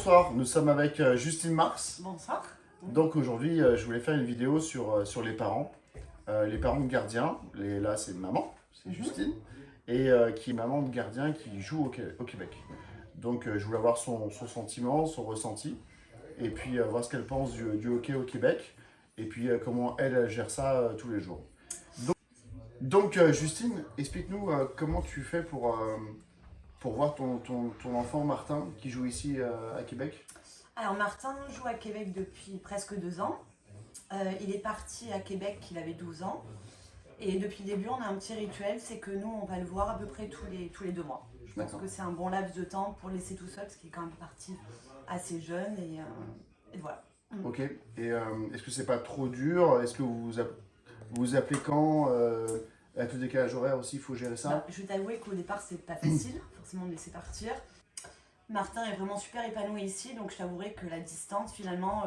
bonsoir, nous sommes avec Justine Marx. Bonsoir. Donc aujourd'hui, je voulais faire une vidéo sur les parents de gardiens. Là, c'est maman, c'est Justine, et qui est maman de gardien qui joue au Québec. Donc je voulais avoir son sentiment, son ressenti, et puis voir ce qu'elle pense du hockey au Québec, et puis comment elle gère ça tous les jours. Donc Justine, explique-nous comment tu fais pour voir ton enfant Martin qui joue ici à Québec. Alors Martin joue à Québec depuis presque 2 ans. Il est parti à Québec, il avait 12 ans. Et depuis le début, on a un petit rituel, c'est que nous, on va le voir à peu près tous les 2 mois. Je pense que c'est un bon laps de temps pour le laisser tout seul, parce qu'il est quand même parti assez jeune. Et voilà. Ok. Et est-ce que c'est pas trop dur? Est-ce que vous appelez quand avec le décalage horaire aussi, il faut gérer ça? Je vais t'avouer qu'au départ, c'est pas facile, forcément, de laisser partir. Martin est vraiment super épanoui ici, donc je t'avouerai que la distance, finalement,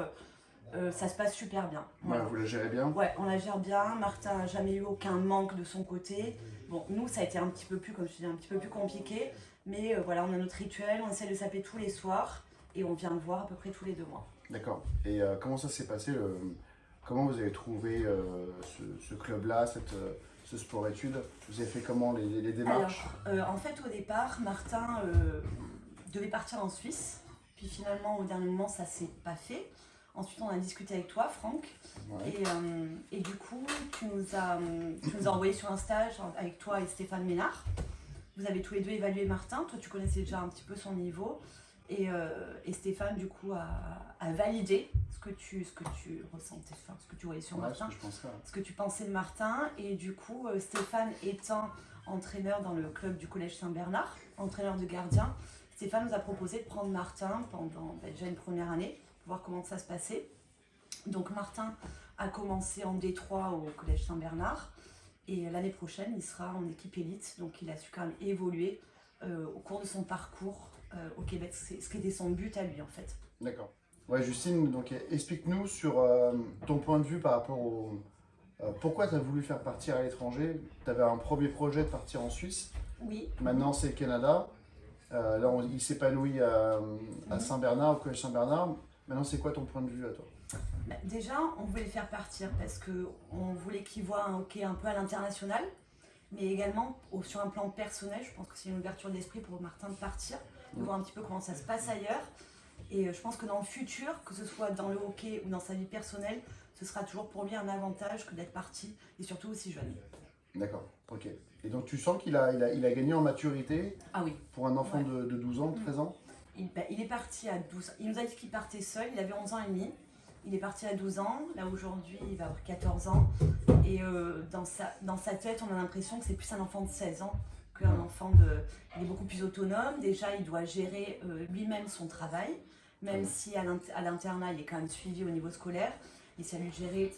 ça se passe super bien. Voilà. Ouais, vous la gérez bien? Ouais, on la gère bien. Martin n'a jamais eu aucun manque de son côté. Bon, nous, ça a été un petit peu plus, comme je te dis, un petit peu plus compliqué. Mais voilà, on a notre rituel, on essaie de s'appeler tous les soirs et on vient le voir à peu près tous les 2 mois. D'accord. Et comment ça s'est passé comment vous avez trouvé ce club-là, ce sport-études? Vous avez fait comment les démarches? Alors, en fait, au départ, Martin devait partir en Suisse. Puis finalement, au dernier moment, ça s'est pas fait. Ensuite, on a discuté avec toi, Franck. Ouais. Et du coup, tu nous as envoyé sur un stage avec toi et Stéphane Ménard. Vous avez tous les deux évalué Martin. Toi, tu connaissais déjà un petit peu son niveau. Et Stéphane, du coup, a validé ce que tu ressentais, enfin, ce que tu voyais sur Martin, ce que tu pensais de Martin. Et du coup, Stéphane étant entraîneur dans le club du Collège Saint-Bernard, entraîneur de gardien, Stéphane nous a proposé de prendre Martin pendant déjà une première année, pour voir comment ça se passait. Donc Martin a commencé en D3 au Collège Saint-Bernard. Et l'année prochaine, il sera en équipe élite. Donc il a su quand même évoluer au cours de son parcours au Québec, c'est ce qui était son but à lui en fait. D'accord. Ouais, Justine, donc explique-nous sur ton point de vue par rapport au... pourquoi tu as voulu faire partir à l'étranger? Tu avais un premier projet de partir en Suisse. Oui. Maintenant, c'est le Canada. Là, il s'épanouit à Saint-Bernard, au Collège Saint-Bernard. Maintenant, c'est quoi ton point de vue à toi? Déjà, on voulait le faire partir parce qu'on voulait qu'il voit un hockey un peu à l'international, mais également sur un plan personnel. Je pense que c'est une ouverture d'esprit pour Martin de partir, de voir un petit peu comment ça se passe ailleurs. Et je pense que dans le futur, que ce soit dans le hockey ou dans sa vie personnelle, ce sera toujours pour lui un avantage que d'être parti, et surtout aussi jeune. D'accord, ok. Et donc tu sens qu'il a gagné en maturité? Ah oui. Pour un enfant de 12 ans, 13 ans? Il est parti à 12 ans. Il nous a dit qu'il partait seul, il avait 11 ans et demi. Il est parti à 12 ans, là aujourd'hui il va avoir 14 ans. Et dans sa tête, on a l'impression que c'est plus un enfant de 16 ans qu'un enfant de... Il est beaucoup plus autonome, déjà il doit gérer lui-même son travail, même si à l'internat il est quand même suivi au niveau scolaire. Il sait lui gérer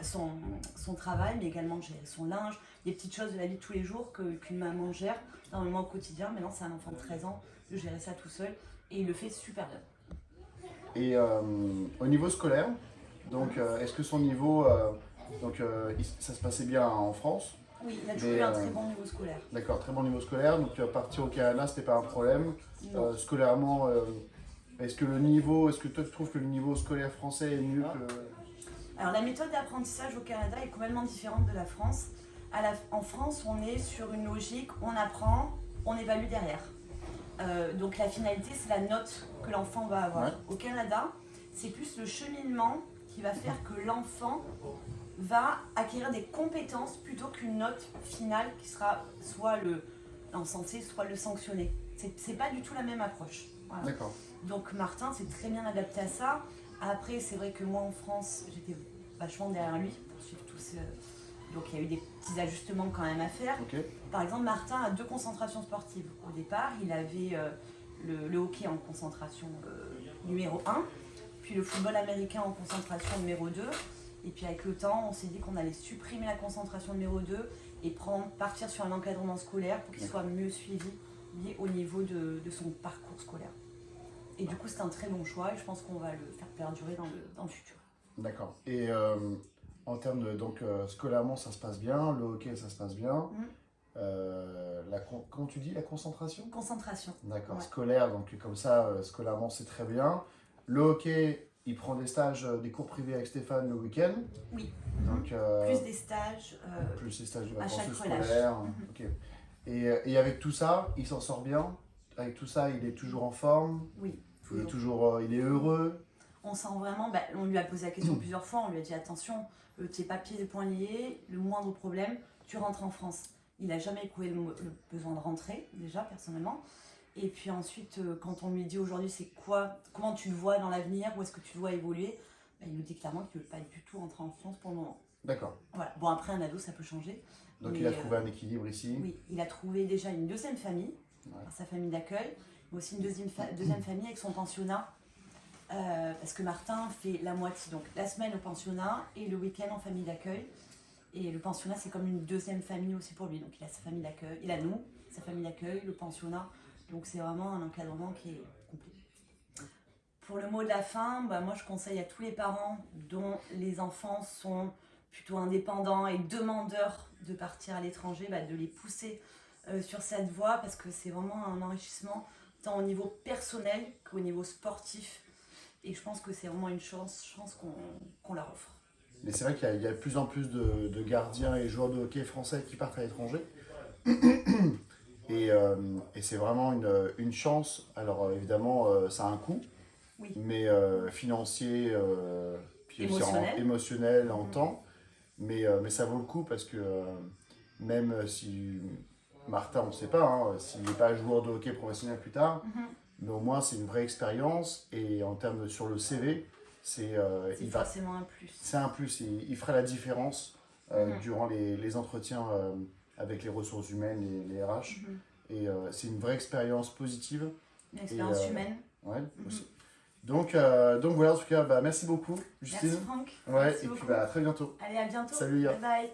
son travail, mais également gérer son linge, les petites choses de la vie de tous les jours qu'une maman gère normalement au quotidien. Maintenant c'est un enfant de 13 ans, de gérer ça tout seul, et il le fait super bien. Et au niveau scolaire, donc est-ce que son niveau, ça se passait bien en France? Oui, il a toujours eu un très bon niveau scolaire. D'accord, très bon niveau scolaire. Donc partir au Canada, c'était pas un problème. Scolairement, est-ce que toi tu trouves que le niveau scolaire français est mieux que... Alors la méthode d'apprentissage au Canada est complètement différente de la France. En France, on est sur une logique, on apprend, on évalue derrière. Donc la finalité, c'est la note que l'enfant va avoir. Ouais. Au Canada, c'est plus le cheminement qui va faire que l'enfant va acquérir des compétences plutôt qu'une note finale qui sera soit l'encensé, soit le sanctionné. C'est pas du tout la même approche. Voilà. D'accord. Donc Martin s'est très bien adapté à ça. Après, c'est vrai que moi en France, j'étais vachement derrière lui pour suivre tout ce... Donc il y a eu des petits ajustements quand même à faire. Okay. Par exemple, Martin a 2 concentrations sportives. Au départ, il avait le hockey en concentration numéro 1, puis le football américain en concentration numéro 2. Et puis avec le temps, on s'est dit qu'on allait supprimer la concentration numéro 2 et partir sur un encadrement scolaire pour qu'il soit mieux suivi au niveau de son parcours scolaire. Et du coup, c'est un très bon choix et je pense qu'on va le faire perdurer dans le futur. D'accord. Et en termes de... Donc, scolairement, ça se passe bien. Le hockey, ça se passe bien. comment tu dis, la concentration? Concentration. D'accord, Ouais. scolaire, donc comme ça, scolairement, c'est très bien. Le hockey, il prend des stages, des cours privés avec Stéphane le week-end. Oui. Donc, Plus des stages. plus les stages de à vacances chaque relâche. scolaires. Ok. Et avec tout ça, il s'en sort bien. Avec tout ça, il est toujours en forme. Oui, Il est toujours. il est heureux. On sent vraiment, on lui a posé la question plusieurs fois, on lui a dit attention, tes papiers et poings liés, le moindre problème, tu rentres en France. Il n'a jamais éprouvé le besoin de rentrer, déjà, personnellement. Et puis ensuite, quand on lui dit aujourd'hui, c'est quoi, comment tu le vois dans l'avenir, où est-ce que tu le vois évoluer, il nous dit clairement qu'il ne veut pas du tout rentrer en France pour le moment. D'accord. Voilà. Bon, après, un ado, ça peut changer. Donc mais, il a trouvé un équilibre ici. Oui, il a trouvé déjà une deuxième famille, sa famille d'accueil, mais aussi une deuxième famille avec son pensionnat. Parce que Martin fait la moitié, donc la semaine au pensionnat et le week-end en famille d'accueil. Et le pensionnat, c'est comme une deuxième famille aussi pour lui. Donc il a sa famille d'accueil, il a nous, sa famille d'accueil, le pensionnat. Donc c'est vraiment un encadrement qui est complet. Pour le mot de la fin, moi je conseille à tous les parents dont les enfants sont plutôt indépendants et demandeurs de partir à l'étranger, de les pousser sur cette voie parce que c'est vraiment un enrichissement tant au niveau personnel qu'au niveau sportif. Et je pense que c'est vraiment une chance qu'on leur offre. Mais c'est vrai qu'il y a de plus en plus de gardiens et joueurs de hockey français qui partent à l'étranger. Et c'est vraiment une chance. Alors évidemment, ça a un coût, Oui. mais financier, puis aussi Émotionnel. émotionnel en temps. Mais ça vaut le coup parce que même si Martin, on ne sait pas, hein, s'il n'est pas joueur de hockey professionnel plus tard, mais au moins c'est une vraie expérience. Et en termes sur le CV, c'est forcément un plus. C'est un plus. Il fera la différence durant les entretiens avec les ressources humaines, les RH. Et c'est une vraie expérience positive. Une expérience humaine. Ouais, aussi. Donc voilà, en tout cas, merci beaucoup, Justine. Merci Franck. Ouais, Merci et beaucoup. puis à très bientôt. Allez, à bientôt. Salut. Bye bye.